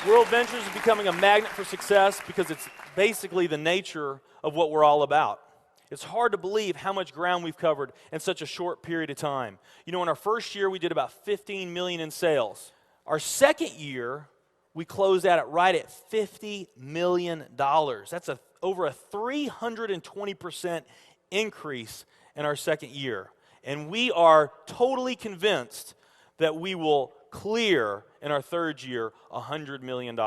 WorldVentures is becoming a magnet for success because it's basically the nature of what we're all about. It's hard to believe how much ground we've covered in such a short period of time. You know, in our first year, we did about 15 million in sales. Our second year, we closed out at right at $50 million. That's over a 320% increase in our second year. And we are totally convinced that we will clear in our third year $100 million. And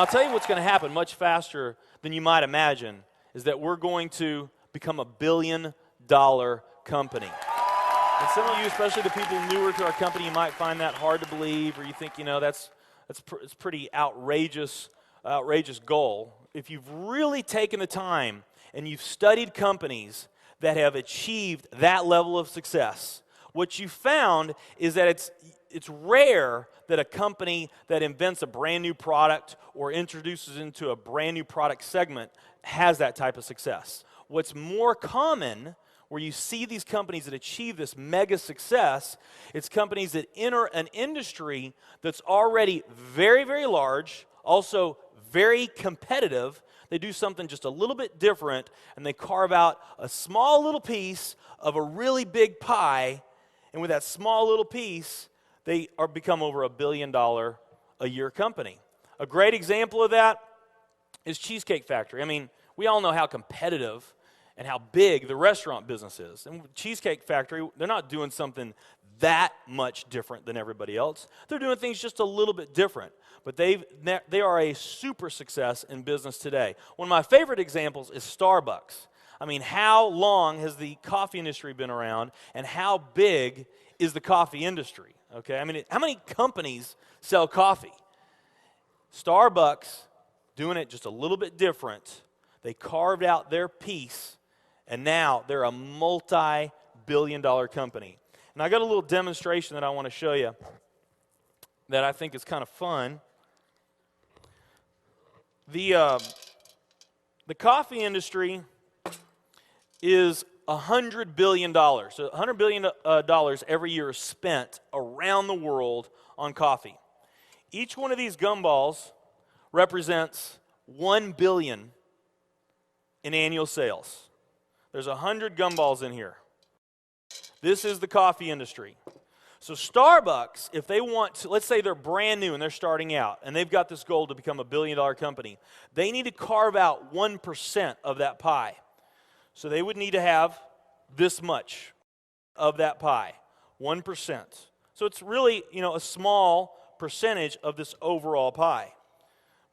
I'll tell you what's going to happen much faster than you might imagine is that we're going to become a $1 billion company. And some of you, especially the people newer to our company, you might find that hard to believe, or you think, you know, it's pretty outrageous goal. If you've really taken the time and you've studied companies that have achieved that level of success, what you found is that it's rare that a company that invents a brand new product or introduces into a brand new product segment has that type of success. What's more common, where you see these companies that achieve this mega success, it's companies that enter an industry that's already very, very large, also very competitive. They do something just a little bit different, and they carve out a small little piece of a really big pie, and with that small little piece, they become over $1 billion a year company. A great example of that is Cheesecake Factory. I mean, we all know how competitive and how big the restaurant business is. And Cheesecake Factory, they're not doing something that much different than everybody else. They're doing things just a little bit different. But they are a super success in business today. One of my favorite examples is Starbucks. I mean, how long has the coffee industry been around, and how big is the coffee industry? Okay, I mean, how many companies sell coffee? Starbucks, doing it just a little bit different. They carved out their piece, and now they're a multi-billion-dollar company. And I got a little demonstration that I want to show you that I think is kind of fun. The coffee industry is $100 billion. So $100 billion every year is spent around the world on coffee. Each one of these gumballs represents $1 billion in annual sales. There's 100 gumballs in here. This is the coffee industry. So Starbucks, if they want to, let's say they're brand new and they're starting out, and they've got this goal to become a $1 billion company, they need to carve out 1% of that pie. So they would need to have this much of that pie, 1%. So it's really, you know, a small percentage of this overall pie.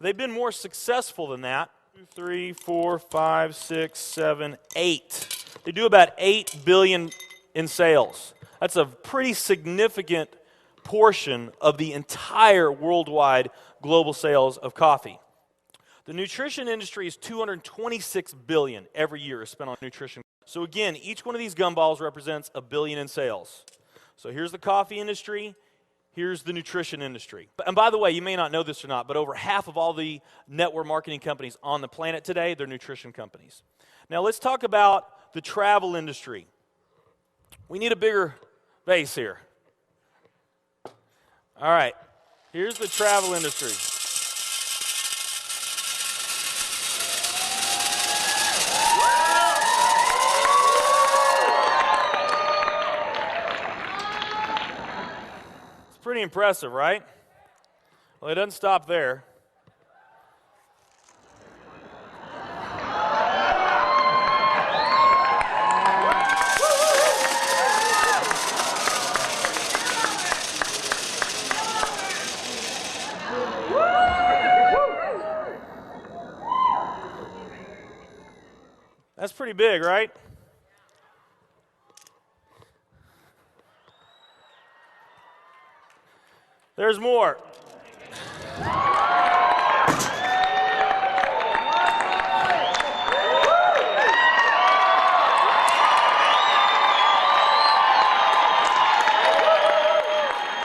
They've been more successful than that. 2, 3, 4, 5, 6, 7, 8. They do about $8 billion in sales. That's a pretty significant portion of the entire worldwide global sales of coffee. The nutrition industry is $226 billion every year is spent on nutrition. So again, each one of these gumballs represents $1 billion in sales. So here's the coffee industry, here's the nutrition industry. And by the way, you may not know this or not, but over half of all the network marketing companies on the planet today, they're nutrition companies. Now let's talk about the travel industry. We need a bigger base here. All right, here's the travel industry. Pretty impressive, right? Well, it doesn't stop there. That's pretty big, right? There's more.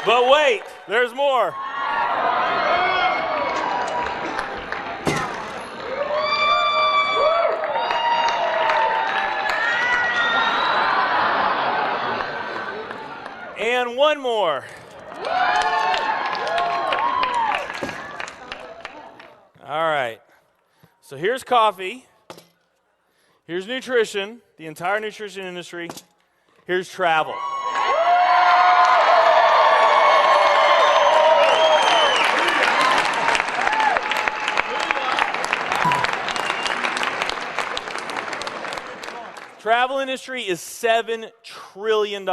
But wait, there's more. And one more. All right. So here's coffee. Here's nutrition, the entire nutrition industry. Here's travel. Travel industry is $7 trillion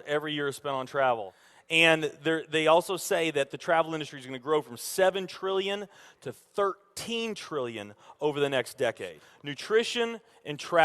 every year spent on travel. And they also say that the travel industry is going to grow from $7 trillion to $13 trillion over the next decade. Nutrition and travel.